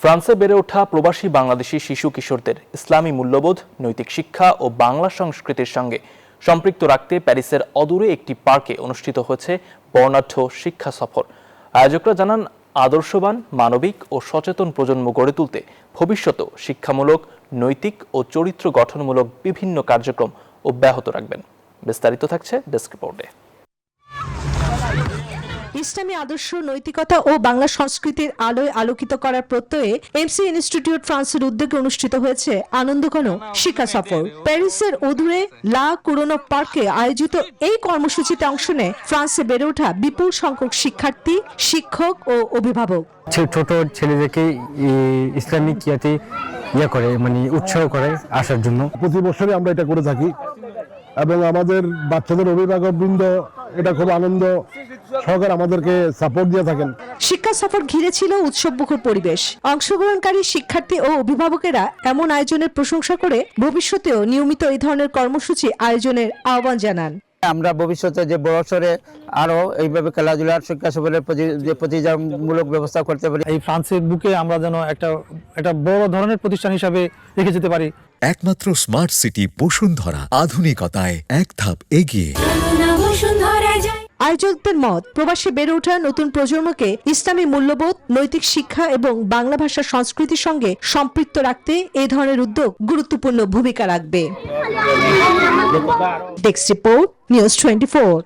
ফ্রান্সে বেড়ে ওঠা প্রবাসী বাংলাদেশি শিশু কিশোরদের ইসলামী মূল্যবোধ, নৈতিক শিক্ষা ও বাংলা সংস্কৃতির সঙ্গে সম্পৃক্ত রাখতে প্যারিসের অদূরে একটি পার্কে অনুষ্ঠিত হয়েছে বর্ণাঢ্য শিক্ষা সফর। আয়োজকরা জানান, আদর্শবান, মানবিক ও সচেতন প্রজন্ম গড়ে তুলতে ভবিষ্যতেও শিক্ষামূলক, নৈতিক ও চরিত্র গঠনমূলক বিভিন্ন কার্যক্রম অব্যাহত রাখবেন। বিস্তারিত থাকছে ডেস্ক রিপোর্টে। ইসলামী আদর্শ, নৈতিকতা ও বাংলা সংস্কৃতির আলোয় আলোকিত করার প্রত্যয়ে এমসি ইনস্টিটিউট ফ্রান্সের উদ্যোগে অনুষ্ঠিত হয়েছে আনন্দঘন শিক্ষা সফর। প্যারিসের অদূরে লা কুরোনভ পার্কে আয়োজিত এই কর্মসূচিতে অংশ নেয় ফ্রান্সে বেড়ে ওঠা বিপুল সংখ্যক শিক্ষার্থী, শিক্ষক ও অভিভাবক। ছোট ছেলেদেরকে ইসলামিক ইয়াতে করে উৎসাহ করে আসার জন্য প্রতি বছরই আমরা এটা করে থাকি এবং আমাদের বাচ্চাদের অভিভাবকবৃন্দ এটা খুব আনন্দ সহকারে আমাদেরকে সাপোর্ট দিয়ে থাকেন। শিক্ষা সফর ঘিরে ছিল উৎসবমুখর পরিবেশ। অংশগ্রহণকারী শিক্ষার্থী ও অভিভাবকেরা এমন আয়োজনের প্রশংসা করে ভবিষ্যতেও নিয়মিত এই ধরনের কর্মসূচি আয়োজনের আহ্বান জানান। আমরা ভবিষ্যতে যে বছরে আরো এইভাবে খেলাধুলার শিক্ষা সফরের প্রতিযোগিতামূলক ব্যবস্থা করতে পারি। এই ফ্রান্সের বুকে আমরা যেন একটা বড় ধরনের প্রতিষ্ঠান হিসাবে রেখে যেতে পারি। একমাত্র স্মার্ট সিটি বসুন্ধরা, আধুনিকতায় এক ধাপ এগিয়ে। আয়োজকদের মত, প্রবাসী বেড়ে ওঠা নতুন প্রজন্মকে ইসলামী মূল্যবোধ, নৈতিক শিক্ষা এবং বাংলা ভাষা সংস্কৃতির সঙ্গে সম্পৃক্ত রাখতে এই ধরনের উদ্যোগ গুরুত্বপূর্ণ ভূমিকা রাখবে। Desk report, news 24।